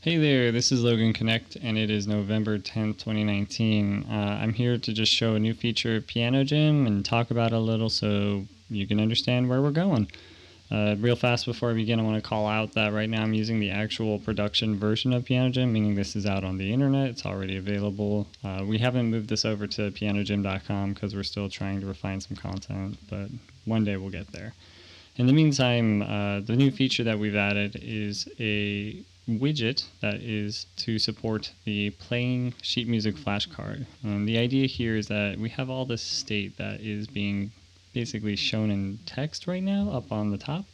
Hey there, this is Logan Connect, and it is November 10th, 2019. I'm here to just show a new feature of Piano Gym and talk about it a little so you can understand where we're going. Real fast before I begin, I want to call out that right now I'm using the actual production version of Piano Gym, meaning this is out on the internet. It's already available. We haven't moved this over to pianogym.com because we're still trying to refine some content, but one day we'll get there. In the meantime, the new feature that we've added is a widget that is to support the playing sheet music flashcard. And the idea here is that we have all this state that is being basically shown in text right now up on the top,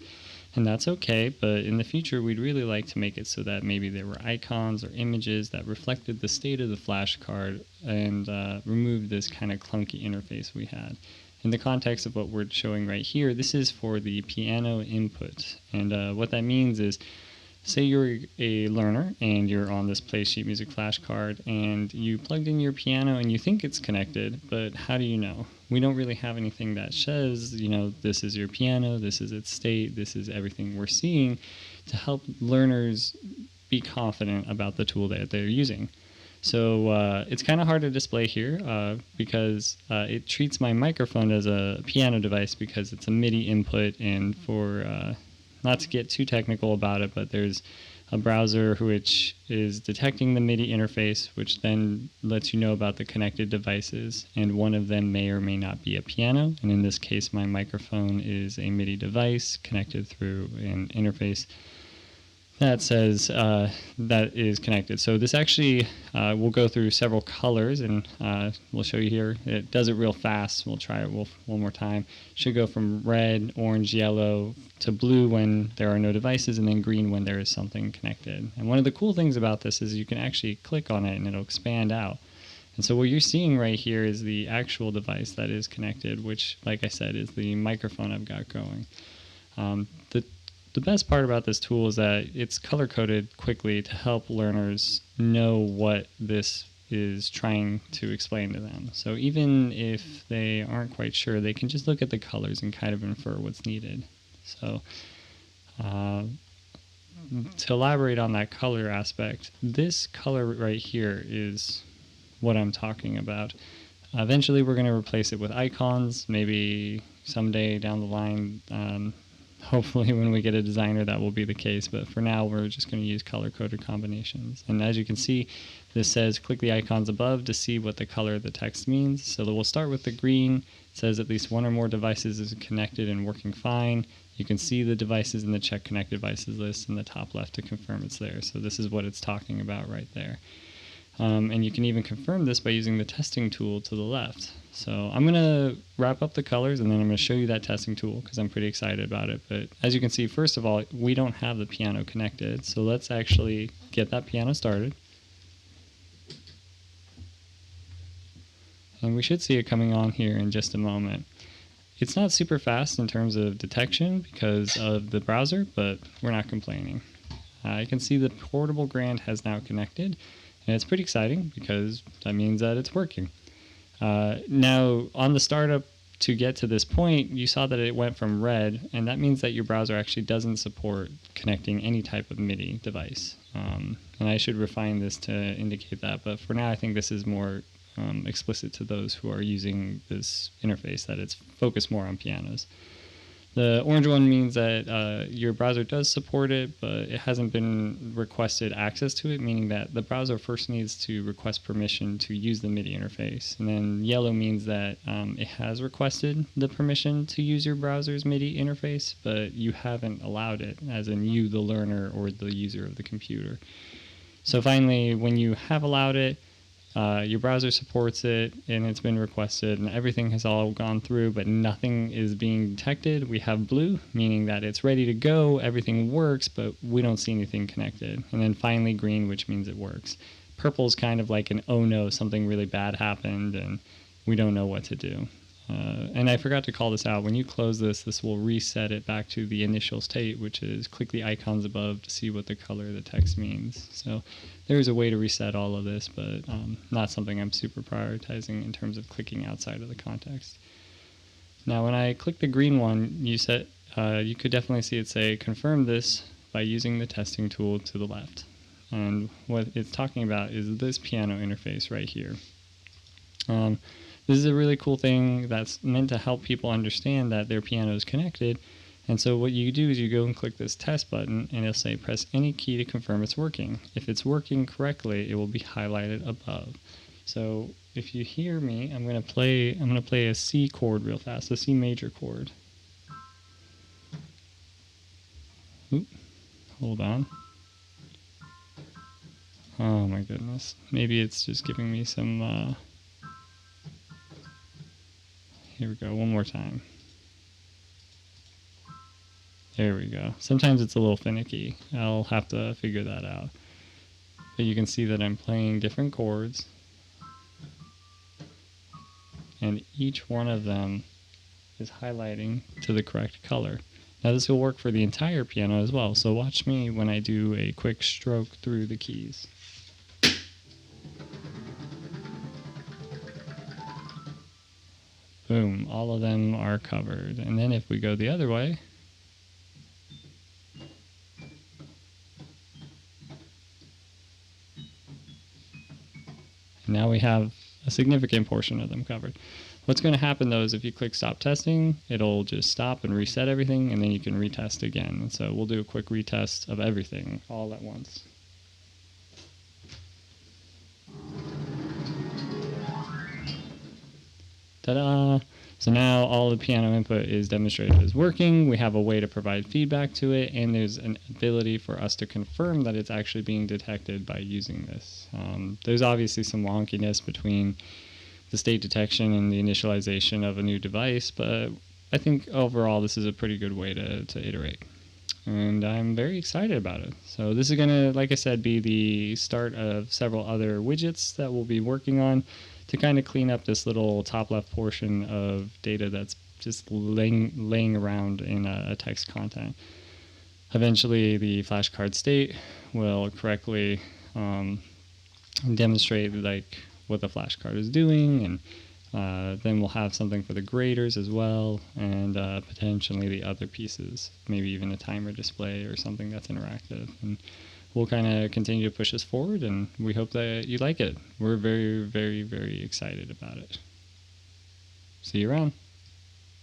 and that's okay, but in the future we'd really like to make it so that maybe there were icons or images that reflected the state of the flashcard and remove this kind of clunky interface we had. In the context of what we're showing right here, this is for the piano input, and what that means is, say you're a learner and you're on this play sheet music flashcard and you plugged in your piano and you think it's connected, but how do you know? We don't really have anything that says, this is your piano, this is its state, this is everything we're seeing, to help learners be confident about the tool that they're using. So it's kind of hard to display here because it treats my microphone as a piano device because it's a MIDI input, and for not to get too technical about it, but there's a browser which is detecting the MIDI interface, which then lets you know about the connected devices, and one of them may or may not be a piano, and in this case my microphone is a MIDI device connected through an interface that says that is connected. So this actually will go through several colors, and we'll show you here. It does it real fast. We'll try it one more time. Should go from red, orange, yellow to blue when there are no devices, and then green when there is something connected. And one of the cool things about this is you can actually click on it and it'll expand out. And so what you're seeing right here is the actual device that is connected, which, like I said, is the microphone I've got going. The best part about this tool is that it's color-coded quickly to help learners know what this is trying to explain to them. So even if they aren't quite sure, they can just look at the colors and kind of infer what's needed. So to elaborate on that color aspect, this color right here is what I'm talking about. Eventually we're going to replace it with icons, maybe someday down the line. Hopefully when we get a designer that will be the case, but for now we're just going to use color-coded combinations. And as you can see, this says click the icons above to see what the color of the text means. So we'll start with the green. It says at least one or more devices is connected and working fine. You can see the devices in the check connect devices list in the top left to confirm it's there. So this is what it's talking about right there. And you can even confirm this by using the testing tool to the left. So I'm going to wrap up the colors and then I'm going to show you that testing tool because I'm pretty excited about it. But as you can see, first of all, we don't have the piano connected. So let's actually get that piano started. And we should see it coming on here in just a moment. It's not super fast in terms of detection because of the browser, but we're not complaining. You can see the portable grand has now connected. And it's pretty exciting because that means that it's working. Now, on the startup to get to this point, you saw that it went from red, and that means that your browser actually doesn't support connecting any type of MIDI device. And I should refine this to indicate that, but for now I think this is more explicit to those who are using this interface, that it's focused more on pianos. The orange one means that your browser does support it, but it hasn't been requested access to it, meaning that the browser first needs to request permission to use the MIDI interface. And then yellow means that it has requested the permission to use your browser's MIDI interface, but you haven't allowed it, as in you, the learner, or the user of the computer. So finally, when you have allowed it, your browser supports it, and it's been requested, and everything has all gone through, but nothing is being detected. We have blue, meaning that it's ready to go, everything works, but we don't see anything connected. And then finally green, which means it works. Purple is kind of like an oh no, something really bad happened, and we don't know what to do. And I forgot to call this out. When you close this, this will reset it back to the initial state, which is click the icons above to see what the color of the text means. So there's a way to reset all of this, but not something I'm super prioritizing in terms of clicking outside of the context. Now, when I click the green one, you could definitely see it say confirm this by using the testing tool to the left. And what it's talking about is this piano interface right here. This is a really cool thing that's meant to help people understand that their piano is connected. And so what you do is you go and click this test button, and it'll say press any key to confirm it's working. If it's working correctly, it will be highlighted above. So if you hear me, I'm going to play a C chord real fast, a C major chord. Oop, hold on. Oh my goodness. Maybe it's just giving me some here we go, one more time. There we go. Sometimes it's a little finicky. I'll have to figure that out. But you can see that I'm playing different chords, and each one of them is highlighting to the correct color. Now this will work for the entire piano as well, so watch me when I do a quick stroke through the keys. Boom, all of them are covered. And then if we go the other way, now we have a significant portion of them covered. What's going to happen though is if you click stop testing, it'll just stop and reset everything, and then you can retest again. And so we'll do a quick retest of everything all at once. Ta-da! So now all the piano input is demonstrated as working. We have a way to provide feedback to it, and there's an ability for us to confirm that it's actually being detected by using this. There's obviously some wonkiness between the state detection and the initialization of a new device, but I think overall this is a pretty good way to iterate. And I'm very excited about it. So this is going to, like I said, be the start of several other widgets that we'll be working on to kind of clean up this little top left portion of data that's just laying around in a text content. Eventually the flashcard state will correctly demonstrate like what the flashcard is doing, and then we'll have something for the graders as well, and potentially the other pieces, maybe even a timer display or something that's interactive. And we'll kind of continue to push this forward, and we hope that you like it. We're very, very, very excited about it. See you around.